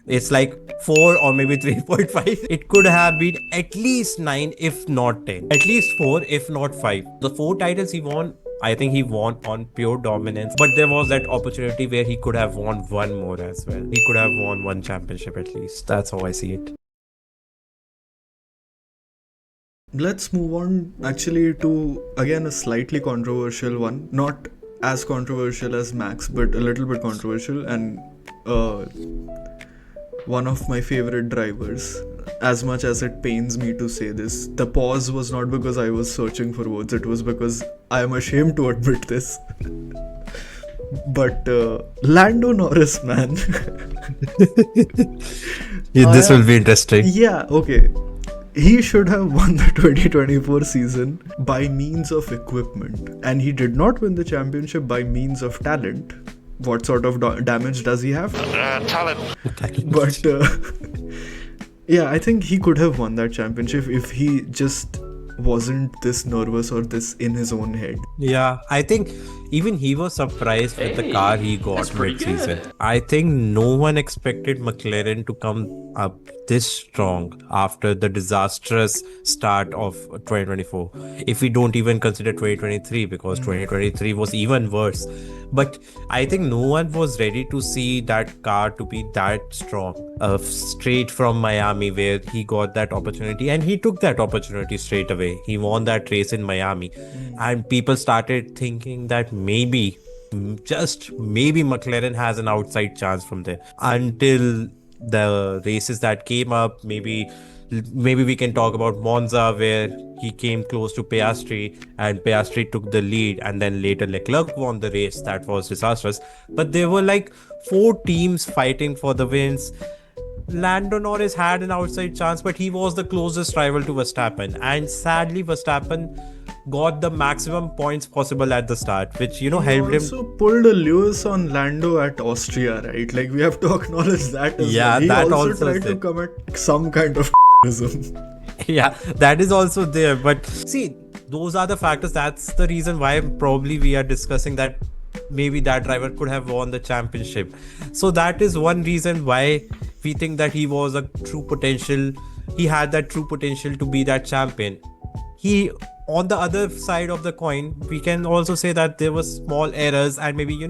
It's like 4 or maybe 3.5. It could have been at least 9, if not 10. At least 4, if not 5. The 4 titles he won, I think he won on pure dominance. But there was that opportunity where he could have won one more as well. He could have won one championship at least. That's how I see it. Let's move on actually to again a slightly controversial one. Not as controversial as Max, but a little bit controversial, and one of my favorite drivers. As much as it pains me to say this, the pause was not because I was searching for words, it was because I am ashamed to admit this. But Lando Norris, man. This will be interesting. Yeah, okay. He should have won the 2024 season by means of equipment, and he did not win the championship by means of talent. What sort of damage does he have? Talent. But yeah, I think he could have won that championship if he just wasn't this nervous or this in his own head. Yeah, I think even he was surprised with the car he got mid-season. I think no one expected McLaren to come up this strong after the disastrous start of 2024. If we don't even consider 2023, because 2023 was even worse. But I think no one was ready to see that car to be that strong. Straight from Miami, where he got that opportunity, and he took that opportunity straight away. He won that race in Miami, and people started thinking that maybe, just maybe, McLaren has an outside chance from there. Until the races that came up, maybe we can talk about Monza, where he came close to Piastri and Piastri took the lead, and then later Leclerc won the race. That was disastrous. But there were like 4 teams fighting for the wins. Lando Norris had an outside chance, but he was the closest rival to Verstappen, and sadly Verstappen got the maximum points possible at the start, which helped him. Also pulled a Lewis on Lando at Austria, right? Like, we have to acknowledge that as Yeah, well. He that also also tried to did. commit some kind of Yeah, that is also there. But see, those are the factors. That's the reason why probably we are discussing that maybe that driver could have won the championship. So that is one reason why we think that he was a true potential. He had that true potential to be that champion. He, on the other side of the coin, we can also say that there were small errors and maybe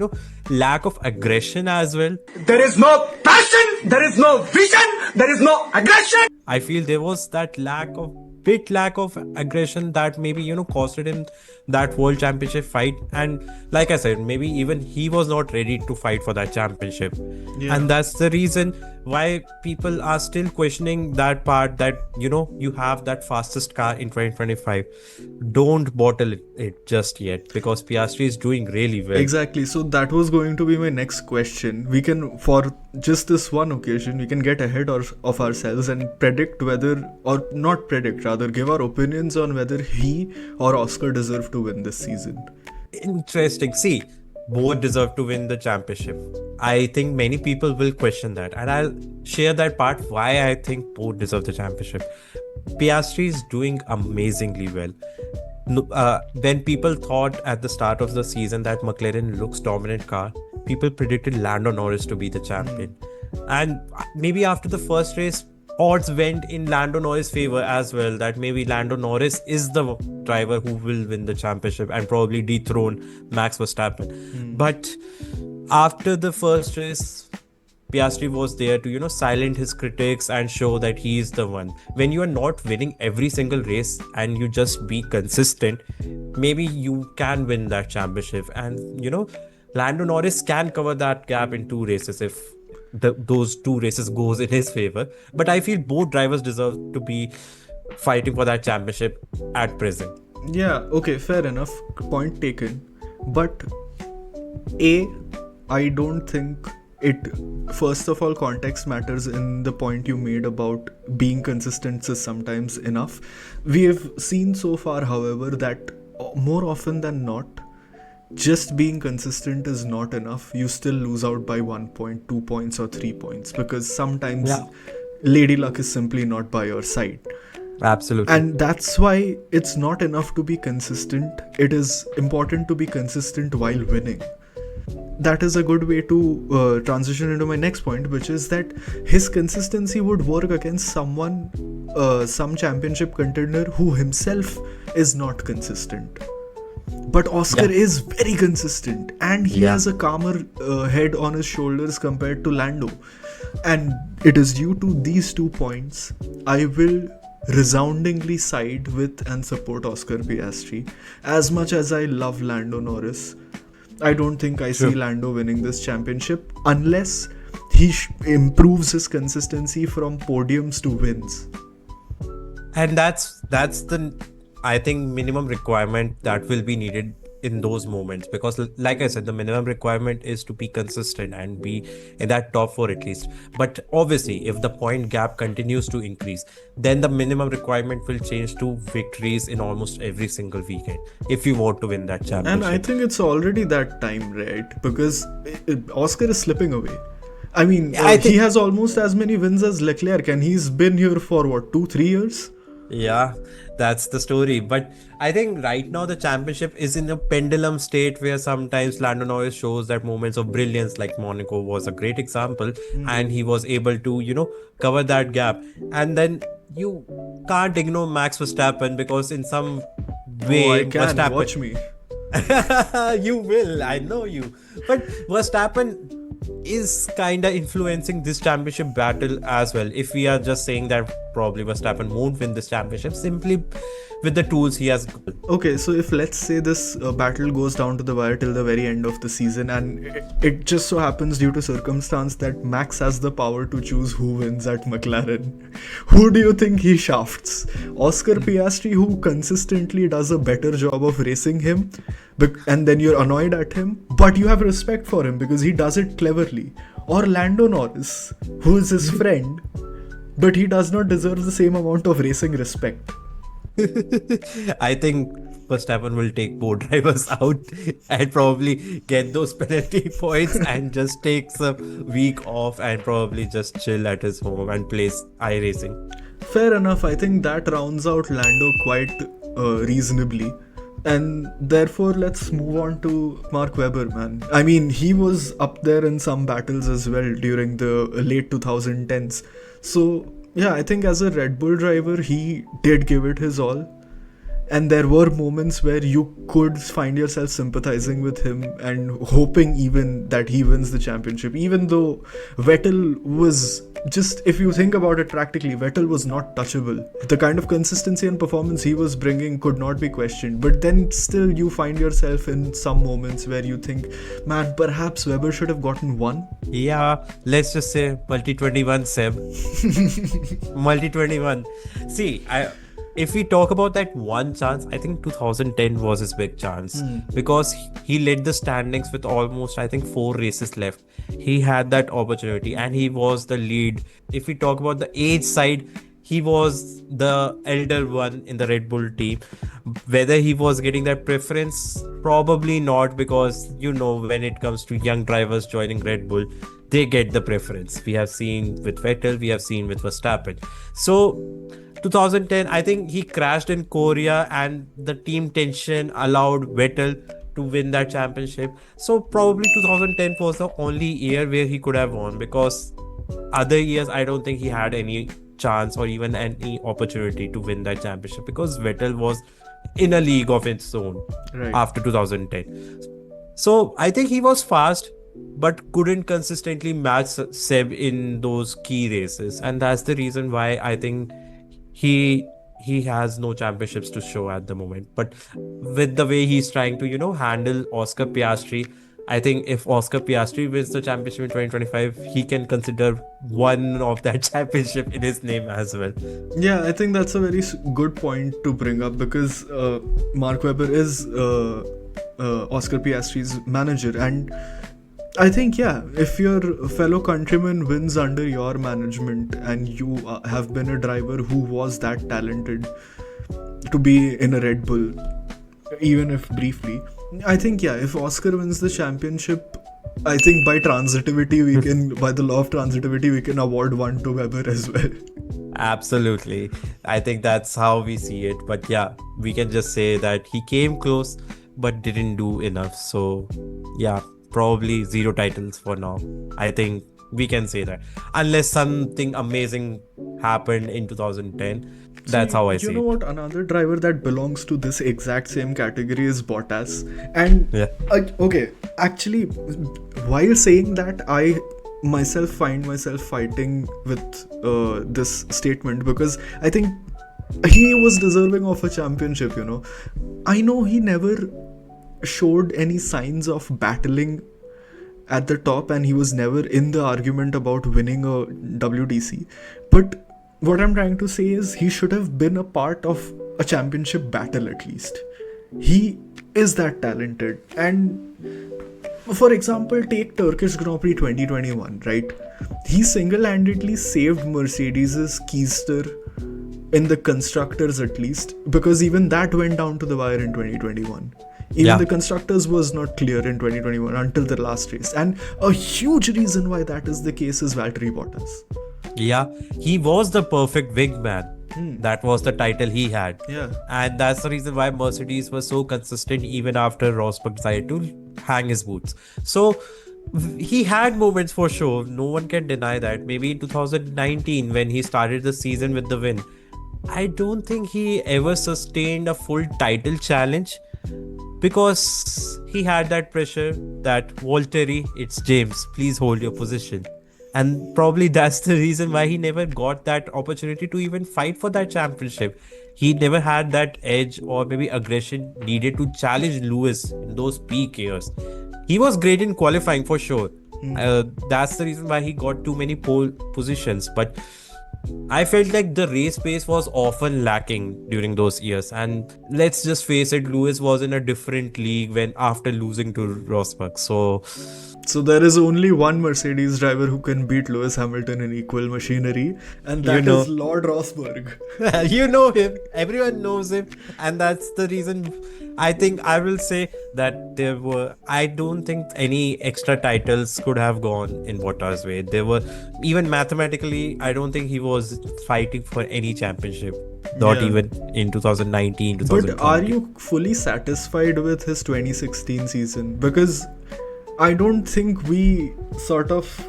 lack of aggression as well. There is no passion, there is no vision, there is no aggression. I feel there was that lack of aggression that maybe costed him that world championship fight. And like I said, maybe even he was not ready to fight for that championship. Yeah. And that's the reason why people are still questioning that part, that you have that fastest car in 2025. Don't bottle it just yet, because Piastri is doing really well. Exactly. So that was going to be my next question. We can, for just this one occasion, we can get ahead of ourselves and predict whether, or not predict, rather give our opinions on whether he or Oscar deserve to win this season. Interesting. See, both deserve to win the championship. I think many people will question that, and I'll share that part why I think both deserve the championship. Piastri is doing amazingly well. When people thought at the start of the season that McLaren looks dominant car, people predicted Lando Norris to be the champion. And maybe after the first race, odds went in Lando Norris' favor as well, that maybe Lando Norris is the driver who will win the championship and probably dethrone Max Verstappen. But after the first race, Piastri was there to silence his critics and show that he is the one. When you are not winning every single race and you just be consistent, maybe you can win that championship. And Lando Norris can cover that gap in 2 races if those 2 races goes in his favor. But I feel both drivers deserve to be fighting for that championship at present. Yeah, okay, fair enough. Point taken. But I don't think it, first of all, context matters in the point you made about being consistent is sometimes enough. We have seen so far, however, that more often than not, just being consistent is not enough. You still lose out by 1 point, 2 points, or 3 points, because sometimes lady luck is simply not by your side. Absolutely. And that's why it's not enough to be consistent. It is important to be consistent while winning. that is a good way to transition into my next point, which is that his consistency would work against some championship contender who himself is not consistent. But Oscar is very consistent, and he has a calmer head on his shoulders compared to Lando. And it is due to these 2 points I will resoundingly side with and support Oscar Piastri. As much as I love Lando Norris, I don't think I see Lando winning this championship unless he improves his consistency from podiums to wins. And that's the, I think, minimum requirement that will be needed in those moments, because like I said, the minimum requirement is to be consistent and be in that top 4 at least. But obviously if the point gap continues to increase, then the minimum requirement will change to victories in almost every single weekend if you want to win that championship. And I think it's already that time, right? Because Oscar is slipping away. I mean, he has almost as many wins as Leclerc, and he's been here for what, 2-3 years? Yeah, that's the story. But I think right now the championship is in a pendulum state where sometimes Lando Norris shows that moments of brilliance, like Monaco was a great example, and he was able to, cover that gap. And then you can't ignore Max Verstappen, because in some way, I can. Verstappen, Watch me. you will, I know you. But Verstappen is kind of influencing this championship battle as well. If we are just saying that probably Verstappen won't win this championship simply with the tools he has. Okay, so if let's say this battle goes down to the wire till the very end of the season, and it just so happens due to circumstance that Max has the power to choose who wins at McLaren, who do you think he shafts? Oscar Piastri, who consistently does a better job of racing him, and then you're annoyed at him, but you have respect for him because he does it cleverly? Or Lando Norris, who is his friend, but he does not deserve the same amount of racing respect? I think Verstappen will take both drivers out and probably get those penalty points and just takes a week off and probably just chill at his home and plays iRacing. Fair enough. I think that rounds out Lando quite reasonably. And therefore, let's move on to Mark Webber, man. I mean, he was up there in some battles as well during the late 2010s. So, yeah, I think as a Red Bull driver, he did give it his all. And there were moments where you could find yourself sympathizing with him and hoping even that he wins the championship. Even though Vettel was just, if you think about it practically, Vettel was not touchable. The kind of consistency and performance he was bringing could not be questioned. But then still you find yourself in some moments where you think, man, perhaps Webber should have gotten one. Yeah, let's just say multi-21 Seb. Multi-21. See, if we talk about that one chance, I think 2010 was his big chance because he led the standings with almost, I think, 4 races left. He had that opportunity and he was the lead. If we talk about the age side, he was the elder one in the Red Bull team. Whether he was getting that preference, probably not, because when it comes to young drivers joining Red Bull, they get the preference. We have seen with Vettel, we have seen with Verstappen. So 2010, I think he crashed in Korea and the team tension allowed Vettel to win that championship. So probably 2010 was the only year where he could have won, because other years I don't think he had any chance or even any opportunity to win that championship, because Vettel was in a league of its own after 2010. So I think he was fast but couldn't consistently match Seb in those key races, and that's the reason why I think he has no championships to show at the moment. But with the way he's trying to handle Oscar Piastri, I think if Oscar Piastri wins the championship in 2025, he can consider one of that championship in his name as well. Yeah, I think that's a very good point to bring up, because Mark Webber is Oscar Piastri's manager, and I think, if your fellow countryman wins under your management and you have been a driver who was that talented to be in a Red Bull, even if briefly, I think, if Oscar wins the championship, I think by transitivity, by the law of transitivity, we can award one to Webber as well. Absolutely. I think that's how we see it. But we can just say that he came close but didn't do enough. So, probably 0 titles for now. I think we can say that. Unless something amazing happened in 2010. That's how I see You know it. what? Another driver that belongs to this exact same category is Bottas. And Yeah. okay, actually, while saying that, I myself find myself fighting with this statement because I think he was deserving of a championship. I know he never showed any signs of battling at the top, and he was never in the argument about winning a WDC. But what I'm trying to say is he should have been a part of a championship battle at least. He is that talented. And for example, take Turkish Grand Prix 2021, right? He single-handedly saved Mercedes' keister in the constructors at least, because even that went down to the wire in 2021. Even the constructors was not clear in 2021 until the last race. And a huge reason why that is the case is Valtteri Bottas. Yeah, he was the perfect wingman. That was the title he had. Yeah. And that's the reason why Mercedes was so consistent even after Rosberg decided to hang his boots. So he had moments for sure. No one can deny that. Maybe in 2019 when he started the season with the win, I don't think he ever sustained a full title challenge because he had that pressure that Valtteri, it's James, please hold your position. And probably that's the reason why he never got that opportunity to even fight for that championship. He never had that edge or maybe aggression needed to challenge Lewis in those peak years. He was great in qualifying for sure. That's the reason why he got too many pole positions. But I felt like the race pace was often lacking during those years. And let's just face it, Lewis was in a different league when after losing to Rosberg. So there is only one Mercedes driver who can beat Lewis Hamilton in equal machinery, and that is Lord Rosberg. You know him, everyone knows him, and that's the reason I think I will say that I don't think any extra titles could have gone in Bottas' way. There were, even mathematically, I don't think he was fighting for any championship. Not even in 2019, 2020. But are you fully satisfied with his 2016 season? Because I don't think we sort of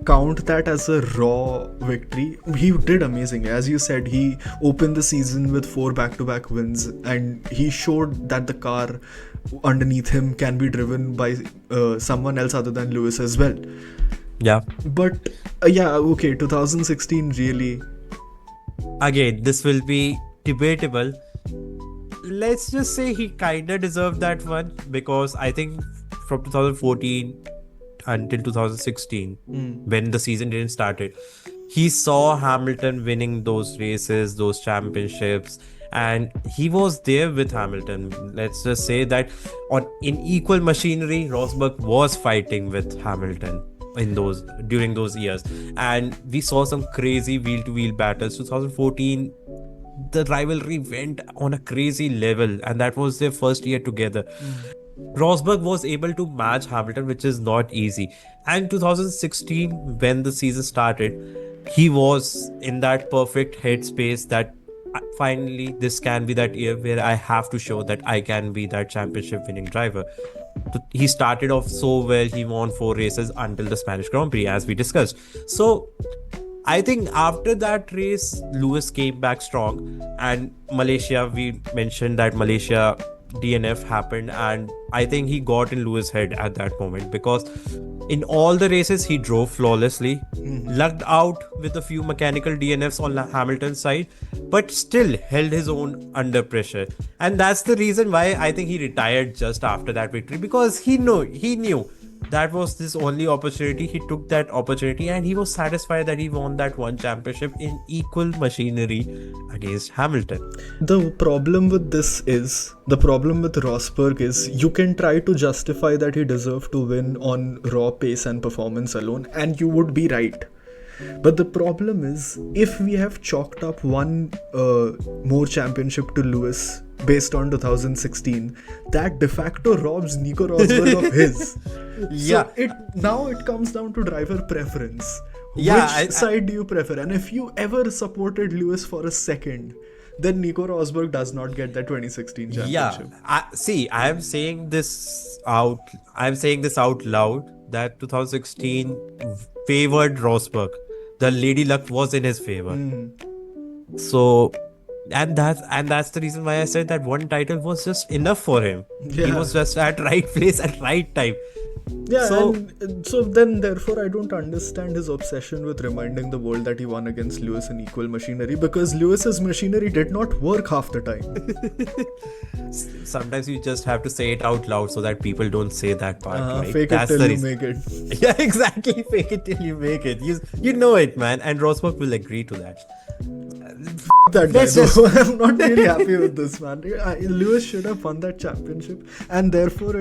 count that as a raw victory. He did amazing. As you said, he opened the season with 4 back-to-back wins, and he showed that the car underneath him can be driven by someone else other than Lewis as well. Yeah. But okay, 2016 really. Again, this will be debatable. Let's just say he kinda deserved that one because I think from 2014 until 2016, when the season didn't started, he saw Hamilton winning those races, those championships, and he was there with Hamilton. Let's just say that in equal machinery, Rosberg was fighting with Hamilton during those years, and we saw some crazy wheel-to-wheel battles. 2014, the rivalry went on a crazy level, and that was their first year together. Rosberg was able to match Hamilton, which is not easy. And 2016, when the season started, he was in that perfect headspace that finally this can be that year where I have to show that I can be that championship winning driver. He started off so well. He won 4 races until the Spanish Grand Prix, as we discussed. So I think after that race, Lewis came back strong, and Malaysia, we mentioned that Malaysia DNF happened, and I think he got in Lewis' head at that moment because in all the races he drove flawlessly, lucked out with a few mechanical DNFs on Hamilton's side, but still held his own under pressure. And that's the reason why I think he retired just after that victory, because he knew that was his only opportunity. He took that opportunity and he was satisfied that he won that one championship in equal machinery against Hamilton. The problem with Rosberg is you can try to justify that he deserved to win on raw pace and performance alone, and you would be right. But the problem is, if we have chalked up one more championship to Lewis based on 2016, that de facto robs Nico Rosberg of his. Yeah. So it comes down to driver preference. Yeah, Which side do you prefer? And if you ever supported Lewis for a second, then Nico Rosberg does not get that 2016 championship. I'm saying this out. I'm saying this out loud that 2016 favored Rosberg. The lady luck was in his favor. So, and that's the reason why I said that one title was just enough for him. He Yeah. was just at right place at right time. Yeah, So- and so then therefore I don't understand his obsession with reminding the world that he won against Lewis in equal machinery, because Lewis's machinery did not work half the time. Sometimes you just have to say it out loud so that people don't say that part. Right? Fake That's it the till you reason. make it. Yeah, exactly. Fake it till you make it. You know it, man. And Rosberg will agree to that. That guy, Let's just- though. I'm not really happy with this, man. Lewis should have won that championship, and therefore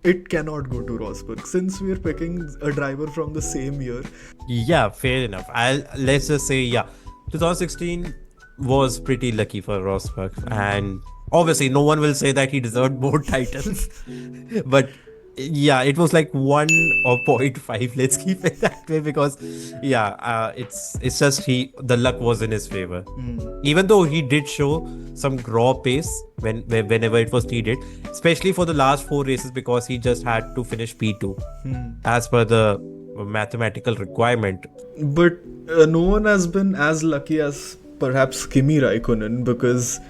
it cannot go to Rosberg, since we're picking a driver from the same year. Yeah, fair enough. Let's just say 2016 was pretty lucky for Rosberg, and obviously no one will say that he deserved more titles, but yeah, it was like 1 or 0.5. Let's keep it that way, because it's just the luck was in his favor. Even though he did show some raw pace whenever it was needed, especially for the last 4 races, because he just had to finish P2 as per the mathematical requirement. But no one has been as lucky as perhaps Kimi Raikkonen, because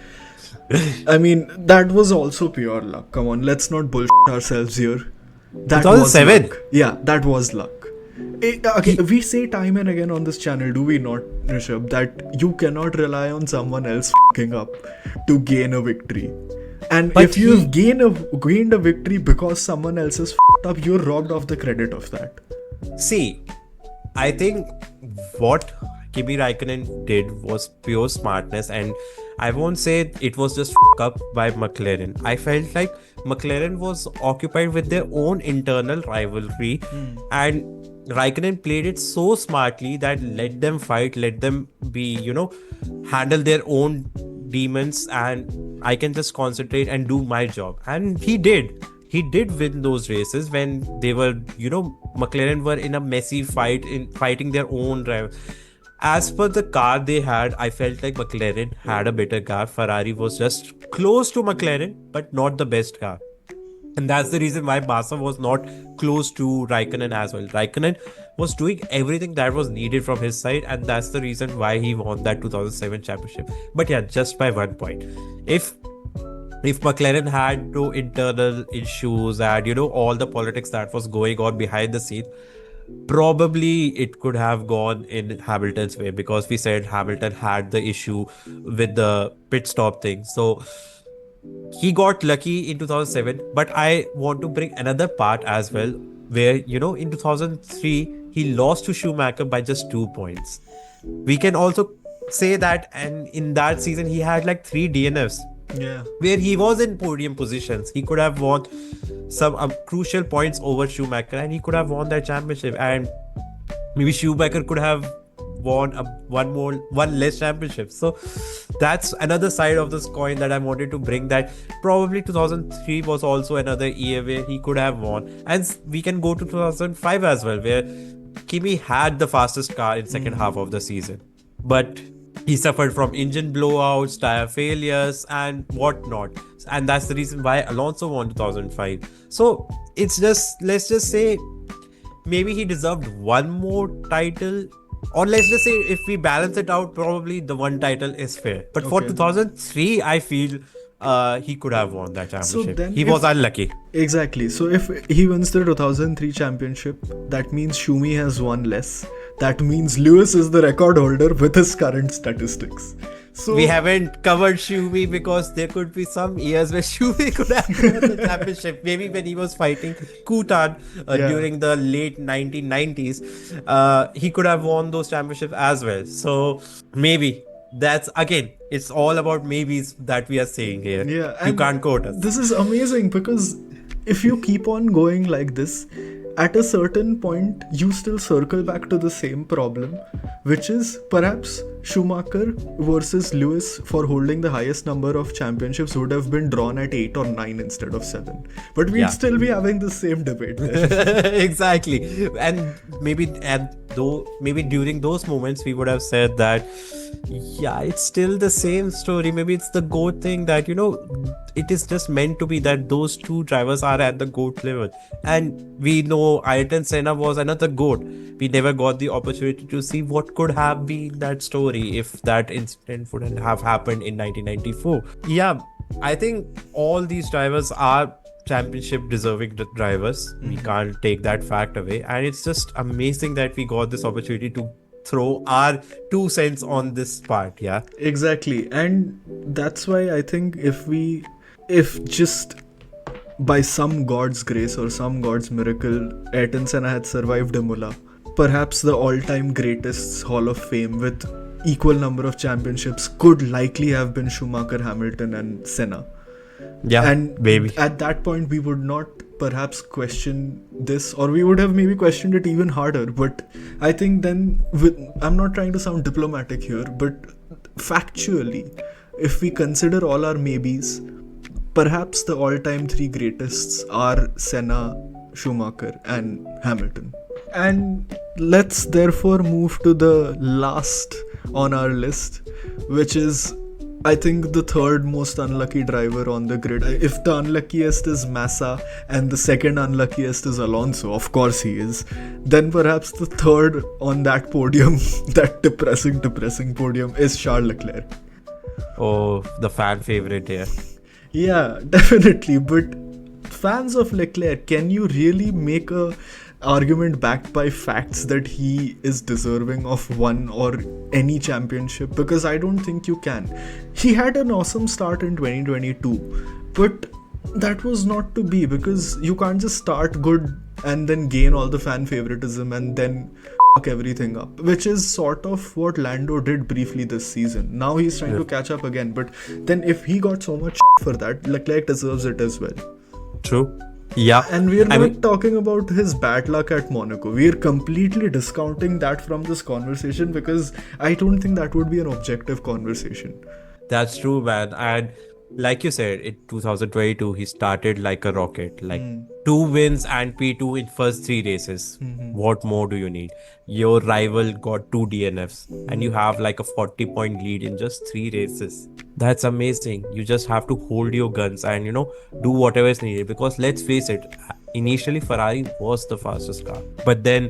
I mean, that was also pure luck. Come on, let's not bullshit ourselves here. That 2007? was luck. Yeah, that was luck. Okay, we say time and again on this channel, do we not, Rishabh, that you cannot rely on someone else f***ing up to gain a victory. And But if you've gained a victory because someone else is f***ed up, you're robbed of the credit of that. See, I think what Kimi Raikkonen did was pure smartness, and I won't say it was just up by McLaren. I felt like McLaren was occupied with their own internal rivalry, and Raikkonen played it so smartly that let them fight, let them be, handle their own demons, and I can just concentrate and do my job. And he did. He did win those races when they were, McLaren were in a messy fight in fighting their own driver. As per the car they had, I felt like McLaren had a better car. Ferrari was just close to McLaren, but not the best car. And that's the reason why Massa was not close to Raikkonen as well. Raikkonen was doing everything that was needed from his side, and that's the reason why he won that 2007 championship. But yeah, just by 1 point. If McLaren had no internal issues and all the politics that was going on behind the scene, probably it could have gone in Hamilton's way, because we said Hamilton had the issue with the pit stop thing. So he got lucky in 2007, but I want to bring another part as well, where in 2003 he lost to Schumacher by just 2 points. We can also say that, and in that season he had like 3 DNFs. Yeah. Where he was in podium positions. He could have won some crucial points over Schumacher, and he could have won that championship. And maybe Schumacher could have won one less championship. So that's another side of this coin that I wanted to bring, that probably 2003 was also another year where he could have won. And we can go to 2005 as well, where Kimi had the fastest car in second half of the season, but he suffered from engine blowouts, tire failures, and whatnot. And that's the reason why Alonso won 2005. So it's just, let's just say, maybe he deserved one more title. Or let's just say, if we balance it out, probably the one title is fair. But for 2003, I feel he could have won that championship. then He was unlucky. Exactly. So if he wins the 2003 championship, that means Schumi has won less. That means Lewis is the record holder with his current statistics. So We haven't covered Schumi because there could be some years where Schumi could have won the championship. Maybe when he was fighting Kutan during the late 1990s, he could have won those championships as well. So maybe. That's, again, it's all about maybes that we are saying here. Yeah, You and can't quote us. This is amazing, because if you keep on going like this, at a certain point you still circle back to the same problem, which is perhaps Schumacher versus Lewis for holding the highest number of championships would have been drawn at 8 or 9 instead of 7. But we'd still be having the same debate there. Exactly. And maybe during those moments we would have said that Yeah, it's still the same story. Maybe it's the GOAT thing that, it is just meant to be that those two drivers are at the GOAT level. And we know Ayrton Senna was another GOAT. We never got the opportunity to see what could have been that story if that incident wouldn't have happened in 1994. Yeah, I think all these drivers are championship deserving drivers. We can't take that fact away. And it's just amazing that we got this opportunity to throw our 2 cents on this part. Yeah, Exactly. And that's why I think if just by some god's grace or some god's miracle, Ayrton Senna had survived Imola, perhaps the all-time greatest Hall of Fame with equal number of championships could likely have been Schumacher, Hamilton and Senna. yeah, And baby. at that point we would not perhaps question this, or we would have maybe questioned it even harder. But I think then I'm not trying to sound diplomatic here, but factually, if we consider all our maybes, perhaps the all-time three greatest are Senna, Schumacher and Hamilton. And let's therefore move to the last on our list, which is, I think, the third most unlucky driver on the grid. If the unluckiest is Massa and the second unluckiest is Alonso, of course he is, then perhaps the third on that podium, that depressing podium, is Charles Leclerc. Oh, the fan favorite here. Yeah, definitely. But fans of Leclerc, can you really make a argument backed by facts that he is deserving of one or any championship? Because I don't think you can. He had an awesome start in 2022, but that was not to be, because you can't just start good and then gain all the fan favoritism and then fuck everything up, which is sort of what Lando did briefly this season. Now he's trying to catch up again, but then if he got so much for that, Leclerc deserves it as well. True. Yeah. And we're not talking about his bad luck at Monaco. We're completely discounting that from this conversation, because I don't think that would be an objective conversation. That's true, man. And like you said, in 2022, he started like a rocket. Like 2 wins and P2 in first 3 races. What more do you need? Your rival got 2 DNFs and you have like a 40-point lead in just 3 races. That's amazing. You just have to hold your guns and, do whatever is needed. Because let's face it, initially Ferrari was the fastest car. But then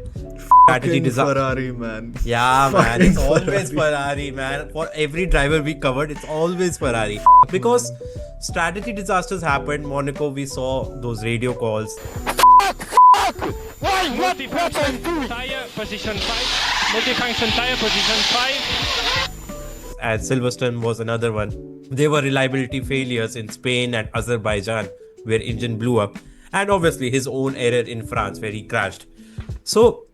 strategy design. Ferrari, man. Yeah, man, Fucking it's always Ferrari, man. For every driver we covered, it's always Ferrari. Because strategy disasters happened. Monaco, we saw those radio calls. Multifunction tire position 5. Multifunction tire position 5. And Silverstone was another one. There were reliability failures in Spain and Azerbaijan, where engine blew up. And obviously his own error in France, where he crashed. So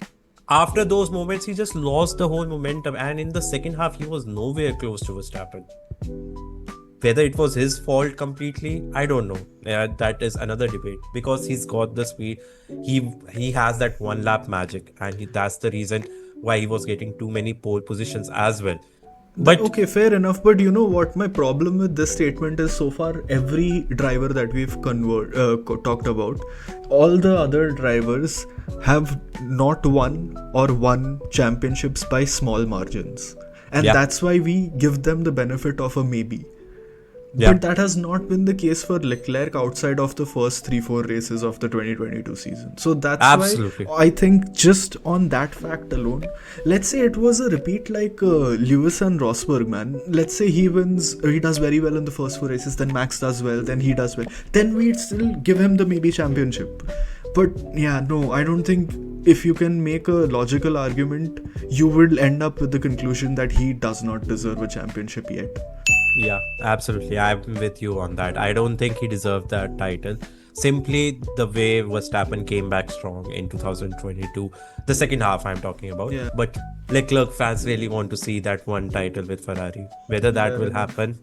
after those moments, he just lost the whole momentum. And in the second half, he was nowhere close to Verstappen. Whether it was his fault completely, I don't know. That is another debate, because he's got the speed. He has that one lap magic, and that's the reason why he was getting too many pole positions as well. But okay, fair enough. But you know what? My problem with this statement is, so far every driver that we've talked about, all the other drivers have not won or won championships by small margins, and that's why we give them the benefit of a maybe. Yeah. But that has not been the case for Leclerc outside of the first 3-4 races of the 2022 season. So that's Absolutely. why I think just on that fact alone, let's say it was a repeat like Lewis and Rosberg, man. Let's say he does very well in the first 4 races, then Max does well, then he does well. Then we'd still give him the maybe championship. But yeah, no, I don't think if you can make a logical argument, you will end up with the conclusion that he does not deserve a championship yet. yeah, absolutely. I'm with you on that. I don't think he deserved that title. Simply the way Verstappen came back strong in 2022. The second half I'm talking about. Yeah. But Leclerc fans really want to see that one title with Ferrari. Whether that will happen,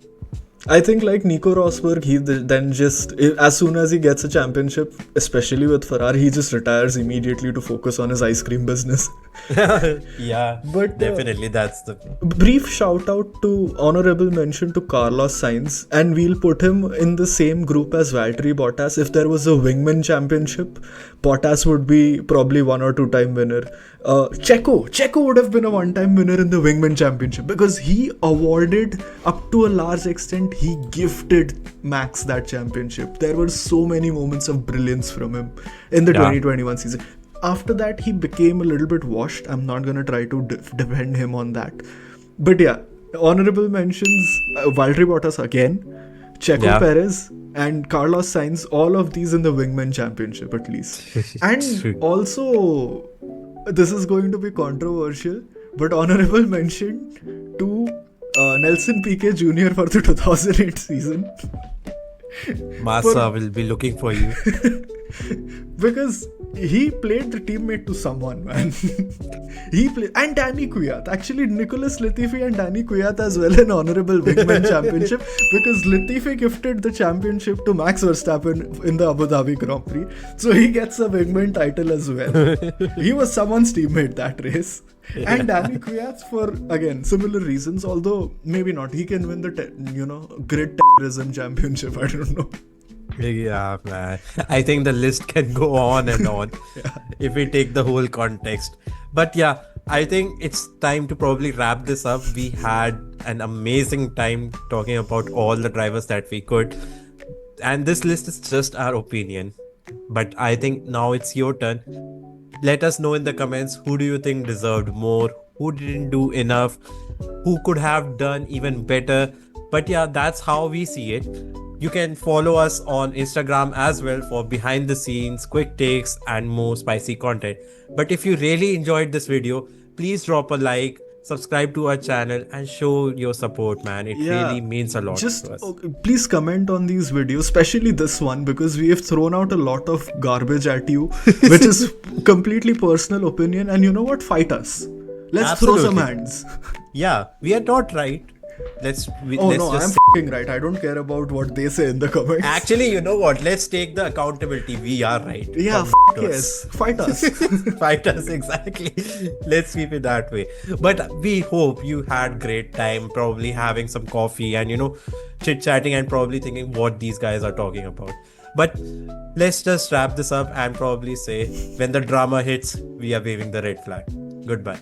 I think like Nico Rosberg, he then just, as soon as he gets a championship, especially with Ferrari, he just retires immediately to focus on his ice cream business. Yeah, But definitely that's the brief shout out to honorable mention to Carlos Sainz, and we'll put him in the same group as Valtteri Bottas. If there was a wingman championship, Bottas would be probably 1 or 2 time winner. Checo would have been a 1-time winner in the wingman championship because he awarded, up to a large extent, he gifted Max that championship. There were so many moments of brilliance from him in the 2021 season. After that, he became a little bit washed. I'm not going to try to defend him on that. But yeah, honorable mentions, Valtteri Bottas again, Checo Perez, and Carlos Sainz, all of these in the Wingman Championship at least. And also, this is going to be controversial, but honorable mention to Nelson Piquet Jr. for the 2008 season. Massa will be looking for you. Because he played the teammate to someone, man. He played, and Danny Kvyat. Actually, Nicholas Latifi and Danny Kvyat as well an honorable Wingman Championship, because Latifi gifted the championship to Max Verstappen in the Abu Dhabi Grand Prix. So he gets a Wingman title as well. He was someone's teammate that race. And Danny Kvyat for, again, similar reasons, although maybe not. He can win the, grid terrorism championship. I don't know. Yeah, man. I think the list can go on and on if we take the whole context. But yeah, I think it's time to probably wrap this up. We had an amazing time talking about all the drivers that we could. And this list is just our opinion. But I think now it's your turn. Let us know in the comments, who do you think deserved more? Who didn't do enough? Who could have done even better? But yeah, that's how we see it. You can follow us on Instagram as well for behind the scenes, quick takes, and more spicy content. But if you really enjoyed this video, please drop a like, subscribe to our channel, and show your support, man. It really means a lot to us. Please comment on these videos, especially this one, because we have thrown out a lot of garbage at you, which is completely personal opinion. And you know what? Fight us. Let's throw some hands. Yeah, we are not right. Let's I'm f***ing right. I don't care about what they say in the comments. Actually, you know what? Let's take the accountability. We are right. Yeah, yes. Fight us. Fight us, exactly. Let's keep it that way. But we hope you had great time, probably having some coffee and, chit-chatting and probably thinking what these guys are talking about. But let's just wrap this up and probably say, when the drama hits, we are waving the red flag. Goodbye.